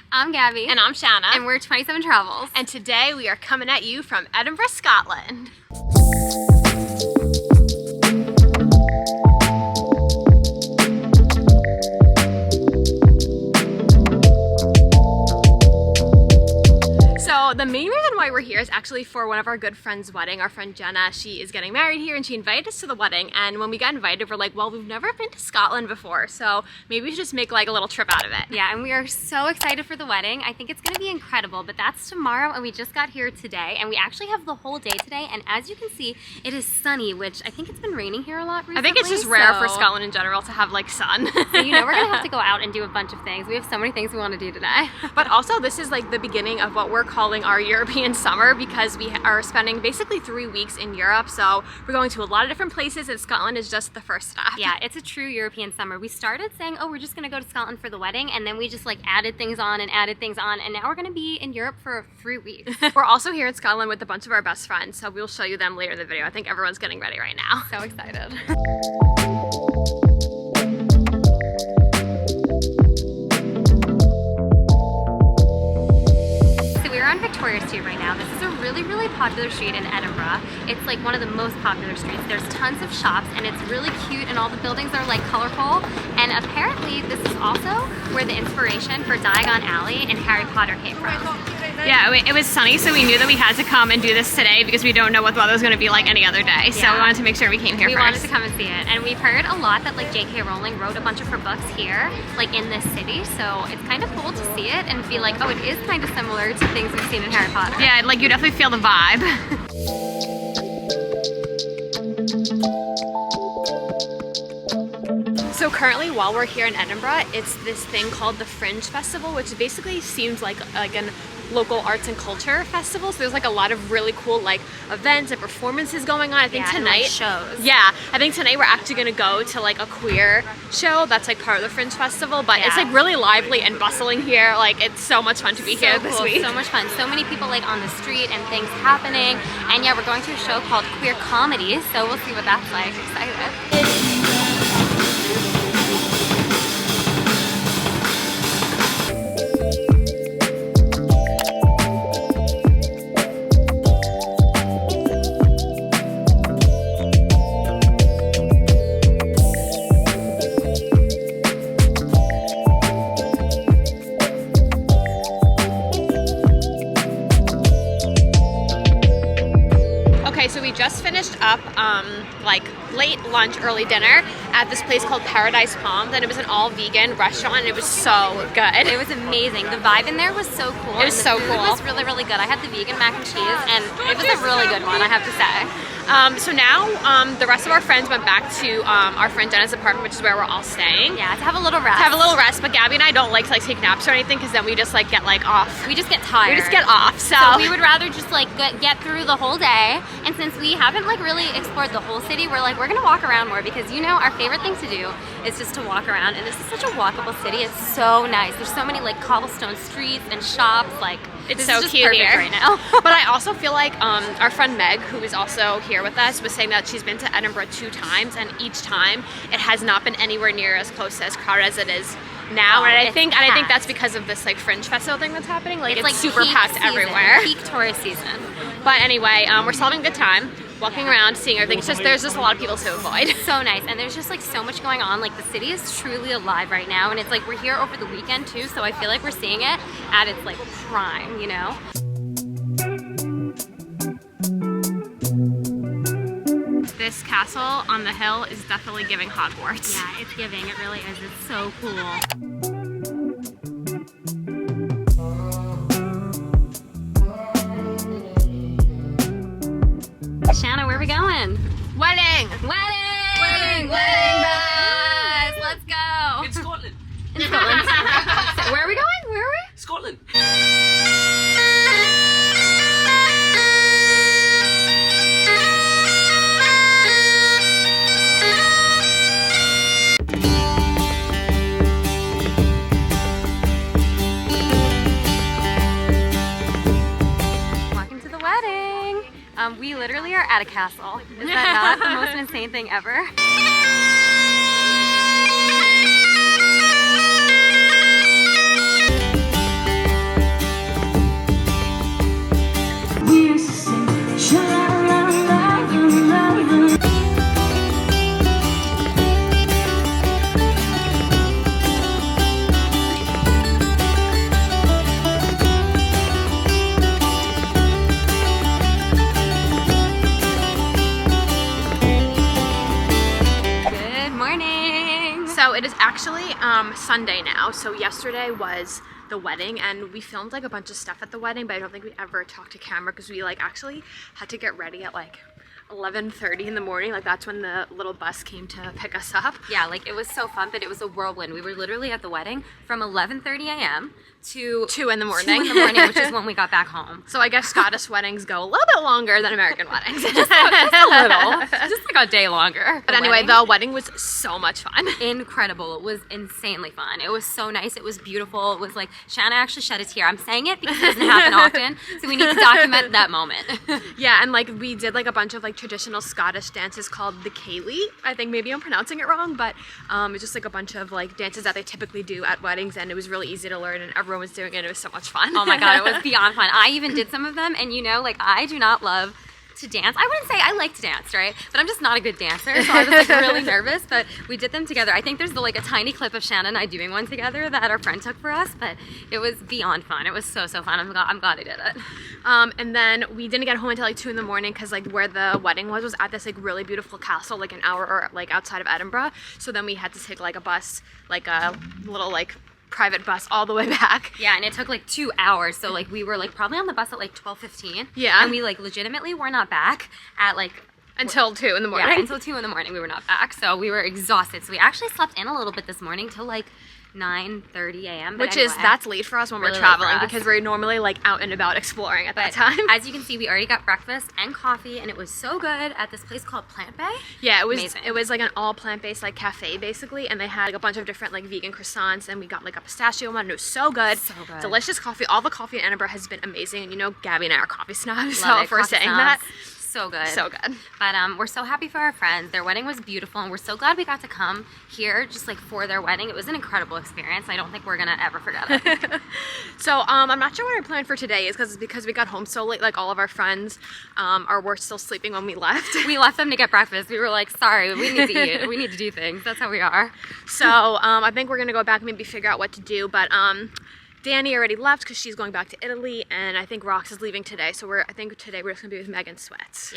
I'm Gabby. And I'm Shanna. And we're 27 Travels. And today we are coming at you from Edinburgh, Scotland. So the main reason why we're here is actually for one of our good friends' wedding. Our friend Jenna, she is getting married here and she invited us to the wedding. And when we got invited, we're like, well, we've never been to Scotland before, so maybe we should just make like a little trip out of it. Yeah, and we are so excited for the wedding. I think it's gonna be incredible, but that's tomorrow and we just got here today and we actually have the whole day today. And as you can see, it is sunny, which I think it's been raining here a lot recently. I think it's just rare for Scotland in general to have like sun. So you know we're gonna have to go out and do a bunch of things. We have so many things we want to do today. But also this is like the beginning of what we're calling our European summer, because we are spending basically 3 weeks in Europe. So we're going to a lot of different places and Scotland is just the first stop. Yeah, it's a true European summer. We started saying, oh, we're just gonna go to Scotland for the wedding, and then we just like added things on, and now we're gonna be in Europe for 3 weeks. We're also here in Scotland with a bunch of our best friends, so we'll show you them later in the video. I think everyone's getting ready right now. So excited. On Victoria Street right now. This is a really popular street in Edinburgh. It's like one of the most popular streets. There's tons of shops and it's really cute and all the buildings are like colorful, and apparently this is also where the inspiration for Diagon Alley in Harry Potter came from. Yeah, it was sunny, so we knew that we had to come and do this today because we don't know what the weather's going to be like any other day. So we wanted to make sure we came here first. We wanted to come and see it. And we've heard a lot that like J.K. Rowling wrote a bunch of her books here, like in this city. So it's kind of cool to see it and be like, oh, it is kind of similar to things we've seen in Harry Potter. Yeah, like you definitely feel the vibe. So currently, while we're here in Edinburgh, it's this thing called the Fringe Festival, which basically seems like an local arts and culture festival. So there's like a lot of really cool like events and performances going on. I think tonight, and, like, shows. Yeah, I think tonight we're actually gonna go to like a queer show that's like part of the Fringe Festival. But it's like really lively and bustling here. Like it's so much fun to be here this week. So much fun. So many people like on the street and things happening. And yeah, we're going to a show called Queer Comedy. So we'll see what that's like. Excited. So we just finished up like late lunch, early dinner at this place called Paradise Palms, and it was an all vegan restaurant and it was so good. It was amazing. The vibe in there was so cool. It was so cool. It was really good. I had the vegan mac and cheese and it was a really good one, I have to say. So now the rest of our friends went back to our friend Jenna's apartment, which is where we're all staying. Yeah, to have a little rest. But Gabby and I don't like to like take naps or anything because then we just like get like off. We just get tired. We just get off. So we would rather just like get through the whole day. And since we haven't like really explored the whole city, we're like, we're gonna walk around more because you know our favorite thing to do is just to walk around. And this is such a walkable city. It's so nice. There's so many like cobblestone streets and shops. Like it's so cute here right now. But I also feel like our friend Meg, who is also here with us, was saying that she's been to Edinburgh 2 times, and each time it has not been anywhere near as close as crowded as it is now. And I think that's because of this like Fringe Festival thing that's happening. Like it's like super packed everywhere. Peak tourist season. But anyway, we're still having a good time. Walking around, seeing everything. It's just there's just a lot of people to avoid. So nice, and there's just like so much going on. Like the city is truly alive right now, and it's like we're here over the weekend too. So I feel like we're seeing it at its like prime, you know. This castle on the hill is definitely giving Hogwarts. Yeah, it's giving. It really is. It's so cool. Shanna, where are we going? Wedding! Wedding bus! Let's go! In Scotland. In Scotland. So where are we going? Where are we? Scotland. Walking to the wedding. We literally are at a castle. Is that not the most insane thing ever? it is actually Sunday now. So yesterday was the wedding, and we filmed like a bunch of stuff at the wedding, but I don't think we ever talked to camera because we like actually had to get ready at like 11:30 in the morning. Like that's when the little bus came to pick us up. Yeah, like it was so fun, but it was a whirlwind. We were literally at the wedding from 11:30 a.m. to 2 in the morning. 2 in the morning, which is when we got back home. So I guess Scottish weddings go a little bit longer than American weddings. Just a little, just like a day longer. But anyway, the wedding was so much fun. Incredible. It was insanely fun. It was so nice. It was beautiful. It was like, Shanna actually shed a tear. I'm saying it because it doesn't happen often, so we need to document that moment. Yeah, and like we did like a bunch of like traditional Scottish dances called the Ceilidh. I think maybe I'm pronouncing it wrong, but it's just like a bunch of like dances that they typically do at weddings, and it was really easy to learn, and everyone was doing it. It was so much fun. Oh my god, it was beyond fun. I even did some of them, and you know, like I do not love to dance. I wouldn't say I like to dance, right? But I'm just not a good dancer, so I was like really nervous, but we did them together. I think there's like a tiny clip of Shanna and I doing one together that our friend took for us, but it was beyond fun. It was so fun. I'm glad I did it. And then we didn't get home until like 2 in the morning because like where the wedding was at this like really beautiful castle, like an hour or like outside of Edinburgh. So then we had to take like a bus, like a little like private bus all the way back. Yeah, and it took like 2 hours, so like we were like probably on the bus at like 12:15. Yeah. And we like legitimately were not back at like until 2 in the morning. Yeah, until 2 in the morning we were not back, so we were exhausted. So we actually slept in a little bit this morning till like 9:30 a.m. Which is, that's late for us when we're traveling because we're normally like out and about exploring at that time. As you can see, we already got breakfast and coffee, and it was so good at this place called Plant Bay. Yeah, it was amazing. It was like an all plant-based like cafe basically, and they had like a bunch of different like vegan croissants, and we got like a pistachio one, and it was so good. So good. Delicious coffee. All the coffee in Edinburgh has been amazing, and you know Gabby and I are coffee snobs, so Love it. if we're Coffee saying snobs. that. So good. So good. But we're so happy for our friends. Their wedding was beautiful, and we're so glad we got to come here just like for their wedding. It was an incredible experience. I don't think we're gonna ever forget it. So I'm not sure what our plan for today is because we got home so late. Like all of our friends were still sleeping when we left. We left them to get breakfast. We were like, sorry, we need to eat. We need to do things. That's how we are. So I think we're gonna go back and maybe figure out what to do. But Danny already left because she's going back to Italy, and I think Rox is leaving today. So I think today we're just gonna be with Megan Sweats.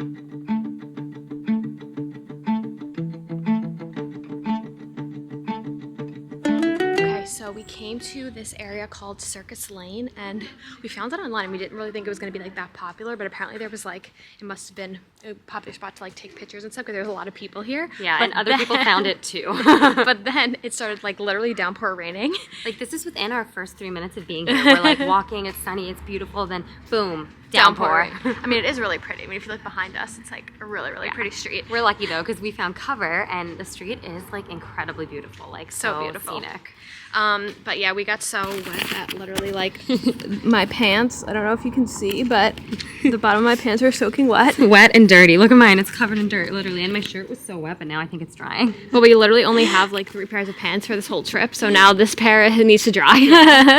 So we came to this area called Circus Lane, and we found it online, and we didn't really think it was going to be like that popular, but apparently there was like, it must have been a popular spot to like take pictures and stuff because there's a lot of people here. Yeah, but and other people found it too. But then it started like literally downpour raining. Like this is within our first 3 minutes of being here. We're like walking, it's sunny, it's beautiful, then boom, downpour. I mean, it is really pretty. I mean, if you look behind us, it's like a really pretty street. We're lucky though because we found cover, and the street is like incredibly beautiful, like so beautiful. Scenic. But yeah, we got so wet that literally like my pants, I don't know if you can see, but the bottom of my pants are soaking wet. Wet and dirty. Look at mine, it's covered in dirt literally, and my shirt was so wet, but now I think it's drying. But we literally only have like 3 pairs of pants for this whole trip, so now this pair needs to dry.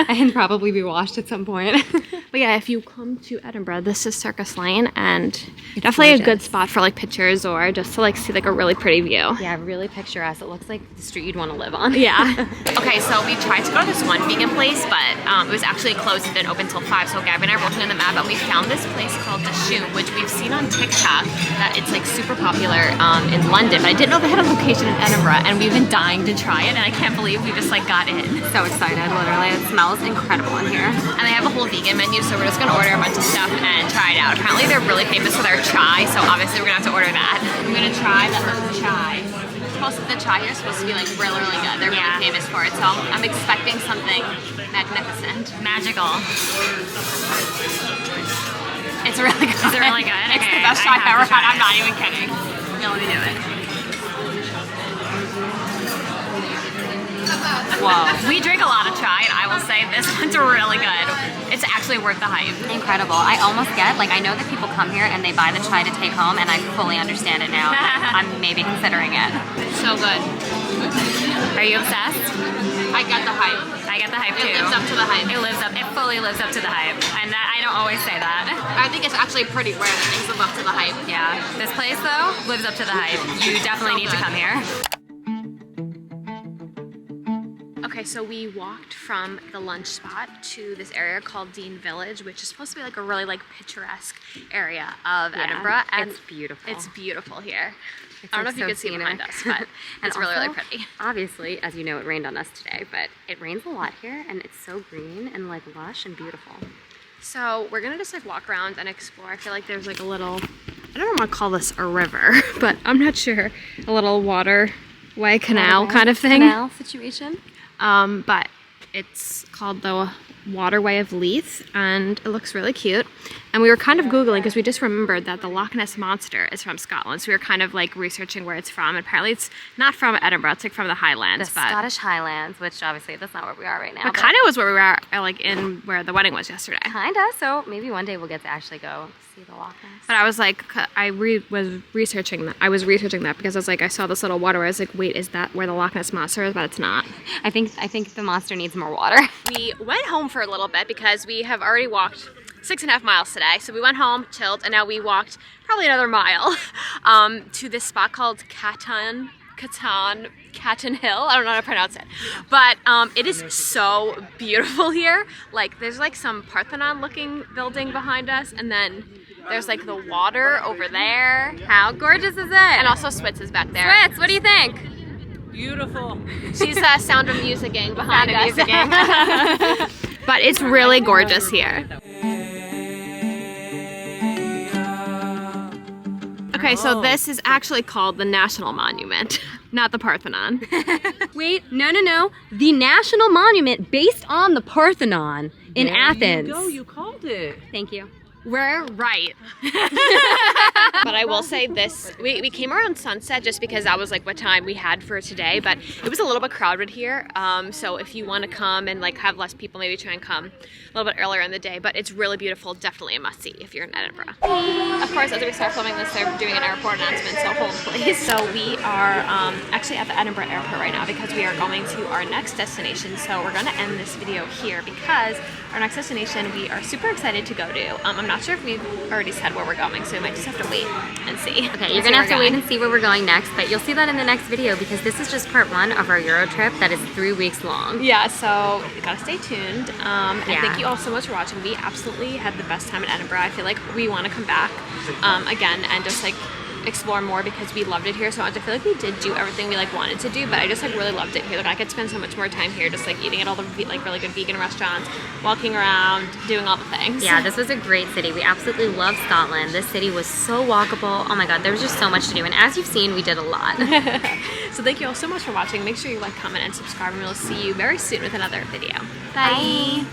And probably be washed at some point. But yeah, if you come to Edinburgh, this is Circus Lane, and definitely a good spot for like pictures or just to like see like a really pretty view. Yeah, really picturesque. It looks like the street you'd want to live on. Yeah. Okay, so we tried to go to this one vegan place, but it was actually closed and didn't open till 5. So Gabby and I were looking at the map, and we found this place called The Shoe, which we've seen on TikTok that it's like super popular in London. But I didn't know they had a location in Edinburgh, and we've been dying to try it, and I can't believe we just like got in. So excited, literally. It smells incredible in here. And they have a whole vegan menu, so we're just gonna order a bunch of stuff and try it out. Apparently they're really famous for their chai, so obviously we're gonna have to order that. I'm gonna try the herb chai. The chai here is supposed to be like really good. They're really famous for it, so I'm expecting something magnificent. Magical. It's really good. Is it really good? It's the best chai I've ever had. I'm not even kidding. No, let me do it. Whoa. We drink a lot of chai, and I will say this one's really good. It's actually worth the hype. Incredible. I almost get, like, I know that people come here and they buy the chai to take home, and I fully understand it now. I'm maybe considering it. So good. Are you obsessed? I get the hype. I get the hype too. It lives up to the hype. It fully lives up to the hype. And that, I don't always say that. I think it's actually pretty rare that things live up to the hype. Yeah. This place, though, lives up to the hype. You definitely need to come here. Okay, so we walked from the lunch spot to this area called Dean Village, which is supposed to be like a really like picturesque area of Edinburgh. And it's beautiful. It's beautiful here. I don't know if you can see behind us, but it's really, really pretty. Obviously, as you know, it rained on us today, but it rains a lot here, and it's so green and like lush and beautiful. So we're gonna just like walk around and explore. I feel like there's like a little, I don't want to call this a river, but I'm not sure, a little waterway canal kind of thing. Canal situation. But it's called the Waterway of Leith, and it looks really cute. And we were kind of Googling because we just remembered that the Loch Ness Monster is from Scotland. So we were kind of like researching where it's from. And apparently it's not from Edinburgh, it's like from the Highlands. The Scottish Highlands, which obviously that's not where we are right now. But kind of was where we were, like in where the wedding was yesterday. Kinda, so maybe one day we'll get to actually go see the Loch Ness. But I was like, I was researching that because I was like, I saw this little waterway. I was like, wait, is that where the Loch Ness Monster is? But it's not. I think the monster needs more water. We went home for a little bit because we have already walked 6.5 miles today. So we went home, chilled, and now we walked probably another mile to this spot called Catton Hill. I don't know how to pronounce it. But it is so beautiful here. Like there's like some Parthenon looking building behind us, and then there's like the water over there. How gorgeous is it? And also Switz is back there. Switz, what do you think? Beautiful. She's Sound of Musicing behind us. But it's really gorgeous here. Okay, so this is actually called the National Monument, not the Parthenon. Wait, no. The National Monument based on the Parthenon in Athens. There you go, you called it. Thank you. We're right. But I will say this, we came around sunset just because that was like what time we had for today, but it was a little bit crowded here. So if you want to come and like have less people, maybe try and come a little bit earlier in the day, but it's really beautiful, definitely a must-see if you're in Edinburgh. Of course, as we start filming this, they're doing an airport announcement, so hold please. So we are actually at the Edinburgh airport right now because we are going to our next destination. So we're gonna end this video here because our next destination we are super excited to go to. I'm not sure if we've already said where we're going, so we might just have to wait and see. Okay, you're gonna have to wait and see where we're going next, but you'll see that in the next video because this is just part 1 of our Euro trip that is 3 weeks long. Yeah, so you gotta stay tuned. And thank you all so much for watching. We absolutely had the best time in Edinburgh. I feel like we want to come back again and just like explore more because we loved it here so much. I feel like we did do everything we like wanted to do, but I just like really loved it here. Like I could spend so much more time here just like eating at all the like really good vegan restaurants, walking around, doing all the things. Yeah, this was a great city. We absolutely loved Scotland. This city was so walkable. Oh my god, there was just so much to do, and as you've seen, we did a lot. So thank you all so much for watching. Make sure you like, comment, and subscribe, and we'll see you very soon with another video. Bye.